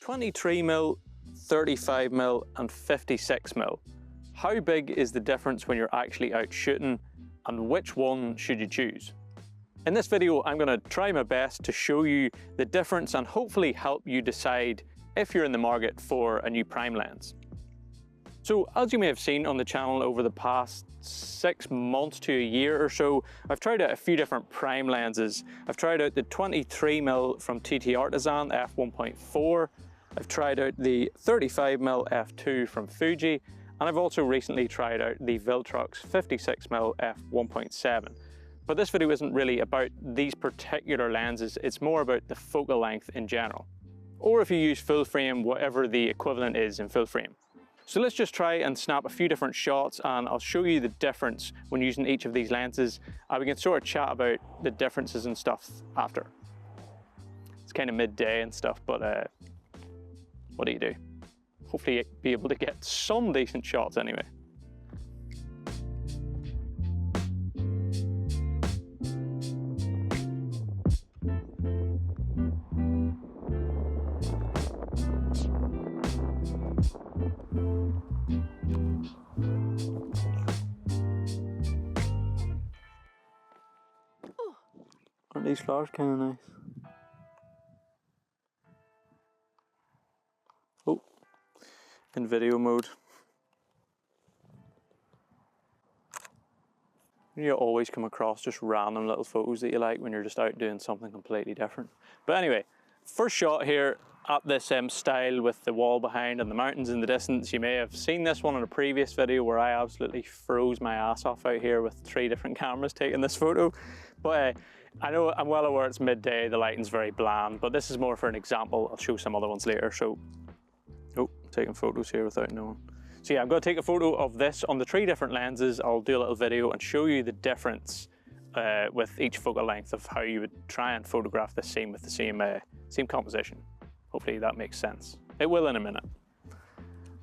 23mm, 35mm and 56mm. How big is the difference when you're actually out shooting, and which one should you choose? In this video, I'm going to try my best to show you the difference and hopefully help you decide if you're in the market for a new prime lens. So as you may have seen on the channel over the past 6 months to a year or so, I've tried out a few different prime lenses. I've tried out the 23mm from TT Artisan f1.4, I've tried out the 35mm f2 from Fuji, and I've also recently tried out the Viltrox 56mm f1.7. But this video isn't really about these particular lenses, it's more about the focal length in general. Or if you use full frame, whatever the equivalent is in full frame. So let's just try and snap a few different shots and I'll show you the difference when using each of these lenses, and we can sort of chat about the differences and stuff after. It's kind of midday and stuff, but what do you do? Hopefully be able to get some decent shots anyway. Aren't these flowers kind of nice? Oh, in video mode. You always come across just random little photos that you like when you're just out doing something completely different. But anyway, first shot here at this style with the wall behind and the mountains in the distance. You may have seen this one in a previous video where I absolutely froze my ass off out here with 3 different cameras taking this photo. But I know I'm well aware it's midday, the lighting's very bland, but this is more for an example. I'll show some other ones later. So, oh, taking photos here without knowing. So yeah, I'm going to take a photo of this on the 3 different lenses. I'll do a little video and show you the difference with each focal length of how you would try and photograph the scene with the same composition. Hopefully that makes sense. It will in a minute.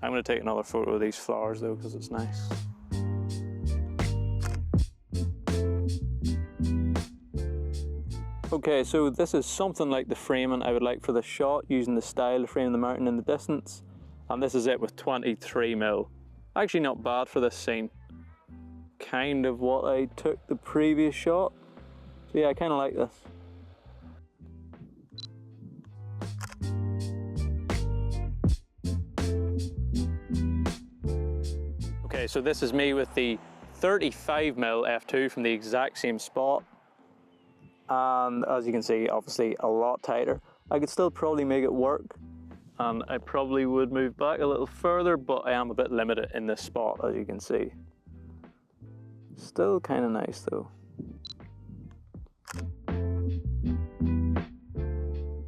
I'm going to take another photo of these flowers though, because it's nice. Okay, so this is something like the framing I would like for the shot, using the style to frame the mountain in the distance. And this is it with 23mm. Actually not bad for this scene. Kind of what I took the previous shot. So yeah, I kind of like this. Okay, so this is me with the 35mm f2 from the exact same spot. And as you can see, obviously a lot tighter. I could still probably make it work, and I probably would move back a little further, but I am a bit limited in this spot, as you can see. Still kind of nice though.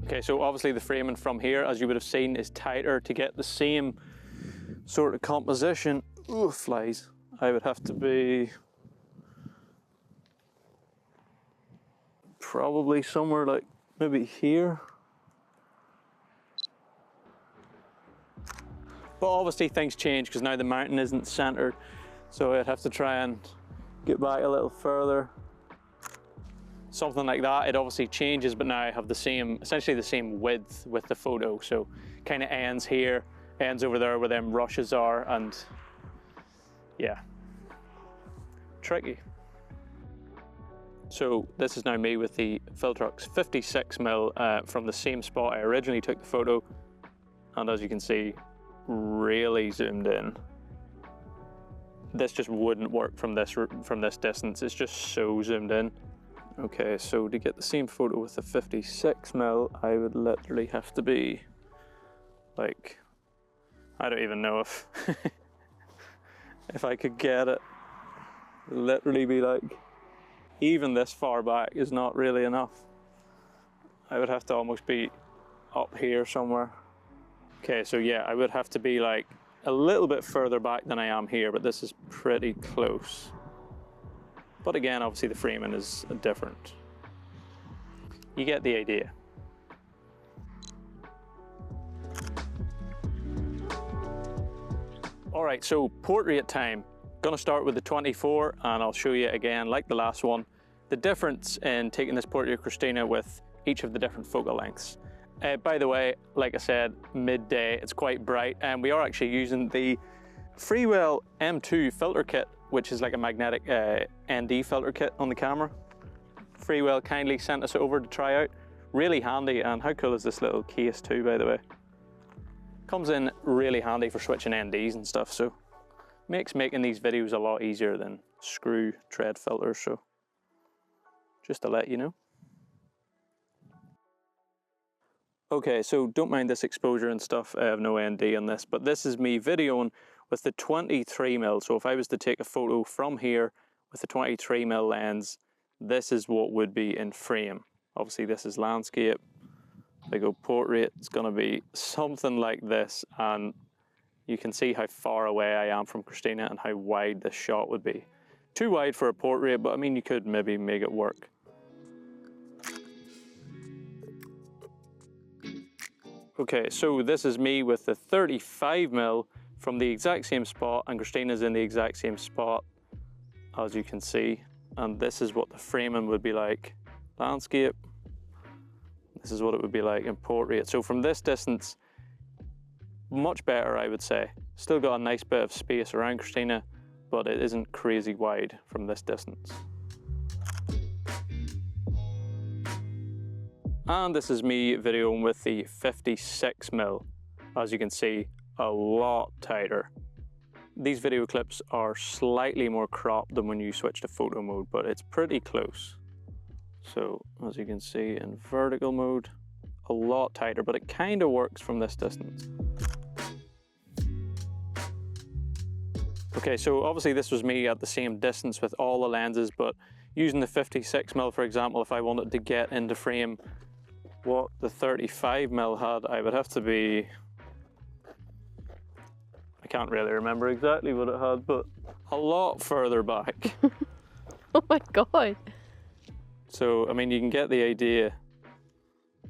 Okay, so obviously the framing from here, as you would have seen, is tighter. To get the same sort of composition, ooh, flies, I would have to be probably somewhere like maybe here. But obviously things change because now the mountain isn't centered, so I'd have to try and get back a little further. Something like that. It obviously changes, but now I have the same, essentially the same width with the photo. So kind of ends here, ends over there where them rushes are, and yeah, tricky. So this is now me with the Viltrox 56mm from the same spot I originally took the photo, and as you can see, really zoomed in. This just wouldn't work from this distance. It's just so zoomed in. Okay, so to get the same photo with the 56mm, I would literally have to be like, I don't even know if if I could get it. Literally be like, even this far back is not really enough. I would have to almost be up here somewhere. Okay, so yeah, I would have to be like a little bit further back than I am here, but this is pretty close. But again, obviously the framing is different. You get the idea. All right, so portrait time. Gonna start with the 24, and I'll show you again, like the last one, the difference in taking this portrait of Christina with each of the different focal lengths. By the way, like I said, midday, it's quite bright, and we are actually using the Freewell M2 filter kit, which is like a magnetic ND filter kit on the camera. Freewell kindly sent us over to try out. Really handy, and how cool is this little case too, by the way? Comes in really handy for switching NDs and stuff, so makes making these videos a lot easier than screw thread filters, so just to let you know. Okay, so don't mind this exposure and stuff, I have no ND on this, but this is me videoing with the 23mm, so if I was to take a photo from here with the 23mm lens, this is what would be in frame. Obviously this is landscape. If I go portrait, it's going to be something like this, and you can see how far away I am from Christina and how wide this shot would be. Too wide for a portrait, but I mean you could maybe make it work. Okay, so this is me with the 35mm from the exact same spot, and Christina's in the exact same spot, as you can see. And this is what the framing would be like. Landscape. This is what it would be like in portrait. So from this distance, much better, I would say. Still got a nice bit of space around Christina, but it isn't crazy wide from this distance. And this is me videoing with the 56mm. As you can see, a lot tighter. These video clips are slightly more cropped than when you switch to photo mode, but it's pretty close. So as you can see in vertical mode, a lot tighter, but it kind of works from this distance. Okay, so obviously this was me at the same distance with all the lenses, but using the 56mm, for example, if I wanted to get into frame what the 35mm had, I would have to be, I can't really remember exactly what it had, but a lot further back. Oh my God. So, I mean, you can get the idea.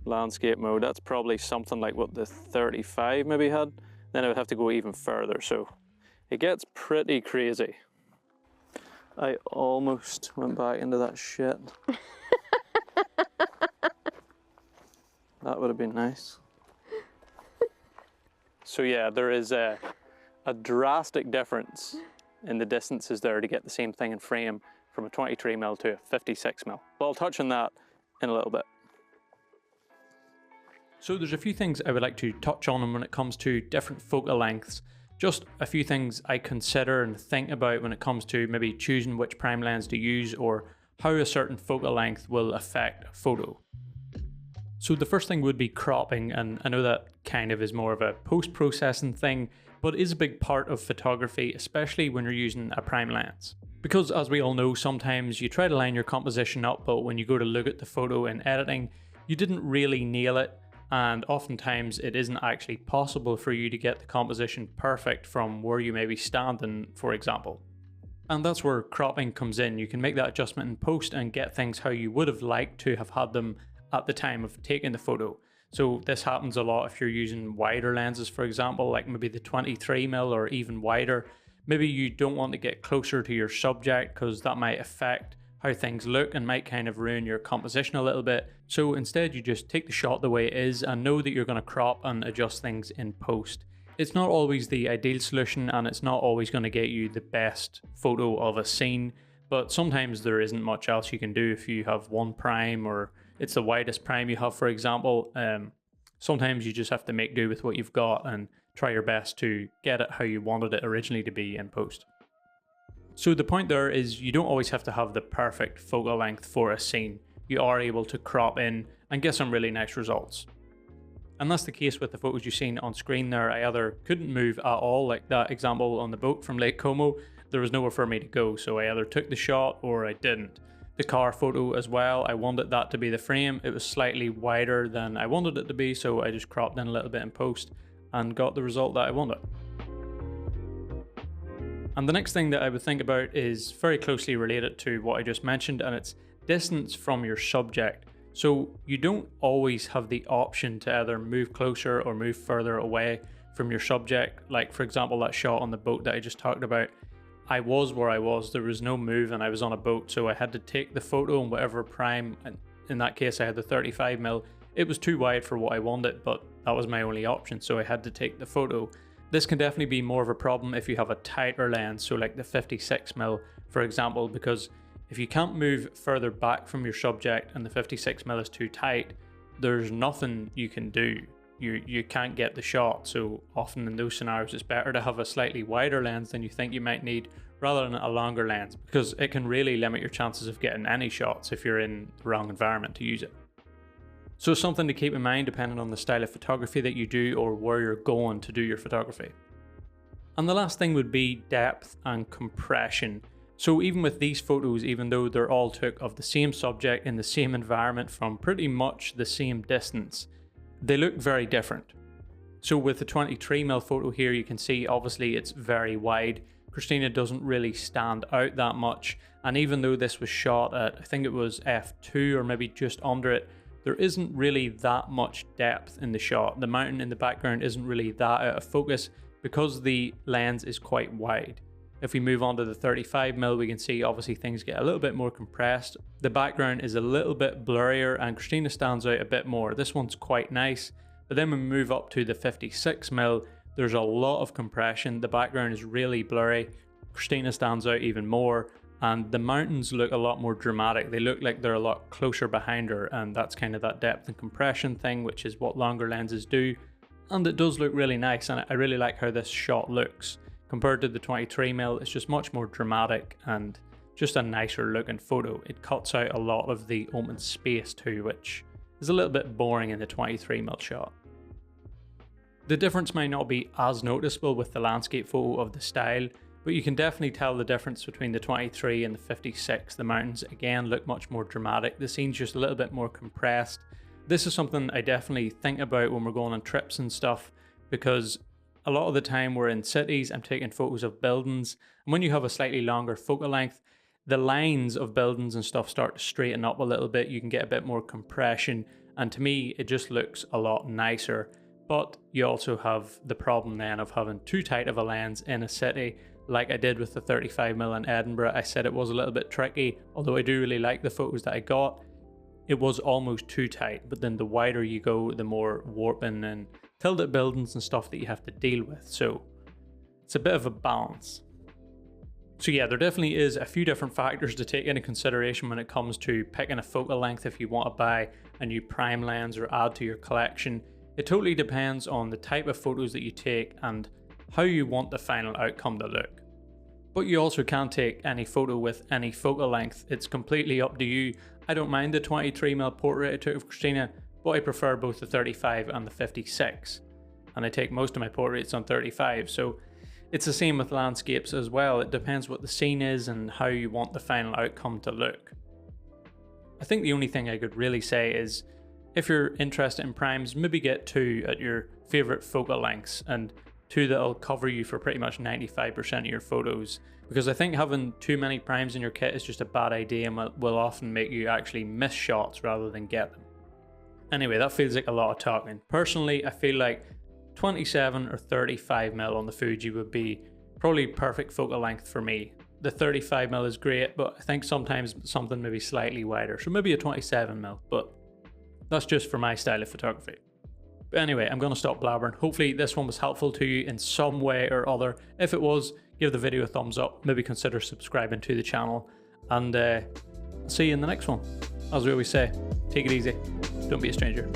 Landscape mode, that's probably something like what the 35 maybe had. Then I would have to go even further, so it gets pretty crazy. I almost went back into that shit. That would have been nice. So yeah, there is a drastic difference in the distances there to get the same thing in frame from a 23mm to a 56mm. But I'll touch on that in a little bit. So there's a few things I would like to touch on when it comes to different focal lengths. Just a few things I consider and think about when it comes to maybe choosing which prime lens to use or how a certain focal length will affect a photo. So the first thing would be cropping, and I know that kind of is more of a post-processing thing, but is a big part of photography, especially when you're using a prime lens. Because as we all know, sometimes you try to line your composition up, but when you go to look at the photo in editing, you didn't really nail it, and oftentimes it isn't actually possible for you to get the composition perfect from where you may be standing, for example. And that's where cropping comes in. You can make that adjustment in post and get things how you would have liked to have had them at the time of taking the photo. So this happens a lot if you're using wider lenses, for example, like maybe the 23mm or even wider. Maybe you don't want to get closer to your subject because that might affect how things look and might kind of ruin your composition a little bit. So instead you just take the shot the way it is and know that you're going to crop and adjust things in post. It's not always the ideal solution, and it's not always going to get you the best photo of a scene, but sometimes there isn't much else you can do if you have one prime or it's the widest prime you have, for example. Sometimes you just have to make do with what you've got and try your best to get it how you wanted it originally to be in post. So the point there is you don't always have to have the perfect focal length for a scene. You are able to crop in and get some really nice results. And that's the case with the photos you've seen on screen there. I either couldn't move at all, like that example on the boat from Lake Como. There was nowhere for me to go, so I either took the shot or I didn't. The car photo as well, I wanted that to be the frame. It was slightly wider than I wanted it to be, so I just cropped in a little bit in post and got the result that I wanted. And the next thing that I would think about is very closely related to what I just mentioned, and it's distance from your subject. So you don't always have the option to either move closer or move further away from your subject. Like for example, that shot on the boat that I just talked about. I was where I was, there was no move and I was on a boat, so I had to take the photo in whatever prime, and in that case I had the 35mm, It was too wide for what I wanted, but that was my only option, so I had to take the photo. This can definitely be more of a problem if you have a tighter lens, so like the 56mm for example, because if you can't move further back from your subject and the 56mm is too tight, there's nothing you can do. You can't get the shot, so often in those scenarios it's better to have a slightly wider lens than you think you might need rather than a longer lens, because it can really limit your chances of getting any shots if you're in the wrong environment to use it. So something to keep in mind depending on the style of photography that you do or where you're going to do your photography. And the last thing would be depth and compression. So even with these photos, even though they're all took of the same subject in the same environment from pretty much the same distance, they look very different. So with the 23mm photo here, you can see obviously it's very wide. Christina doesn't really stand out that much, and even though this was shot at, I think it was f2 or maybe just under it, there isn't really that much depth in the shot. The mountain in the background isn't really that out of focus because the lens is quite wide. If we move on to the 35mm, we can see obviously things get a little bit more compressed. The background is a little bit blurrier and Christina stands out a bit more. This one's quite nice, but then we move up to the 56mm, there's a lot of compression. The background is really blurry. Christina stands out even more, and the mountains look a lot more dramatic. They look like they're a lot closer behind her, and that's kind of that depth and compression thing, which is what longer lenses do. And it does look really nice, and I really like how this shot looks. Compared to the 23mm, it's just much more dramatic and just a nicer looking photo. It cuts out a lot of the open space too, which is a little bit boring in the 23mm shot. The difference might not be as noticeable with the landscape photo of the style, but you can definitely tell the difference between the 23 and the 56. The mountains again look much more dramatic. The scene's just a little bit more compressed. This is something I definitely think about when we're going on trips and stuff, because a lot of the time we're in cities, I'm taking photos of buildings, and when you have a slightly longer focal length, the lines of buildings and stuff start to straighten up a little bit. You can get a bit more compression, and to me it just looks a lot nicer. But you also have the problem then of having too tight of a lens in a city, like I did with the 35mm in Edinburgh. I said it was a little bit tricky, although I do really like the photos that I got. It was almost too tight, but then the wider you go, the more warping and tilted buildings and stuff that you have to deal with. So it's a bit of a balance. So yeah, there definitely is a few different factors to take into consideration when it comes to picking a focal length if you want to buy a new prime lens or add to your collection. It totally depends on the type of photos that you take and how you want the final outcome to look. But you also can't take any photo with any focal length. It's completely up to you. I don't mind the 23mm portrait I took of Christina, but I prefer both the 35 and the 56. And I take most of my portraits on 35, so it's the same with landscapes as well. It depends what the scene is and how you want the final outcome to look. I think the only thing I could really say is, if you're interested in primes, maybe get 2 at your favourite focal lengths, and 2 that'll cover you for pretty much 95% of your photos, because I think having too many primes in your kit is just a bad idea and will often make you actually miss shots rather than get them. Anyway, that feels like a lot of talking. Personally, I feel like 27 or 35mm on the Fuji would be probably perfect focal length for me. The 35mm is great, but I think sometimes something maybe slightly wider, so maybe a 27mm, but that's just for my style of photography. But anyway, I'm going to stop blabbering. Hopefully this one was helpful to you in some way or other. If it was, give the video a thumbs up, maybe consider subscribing to the channel, and I'll see you in the next one. As we always say, take it easy, don't be a stranger.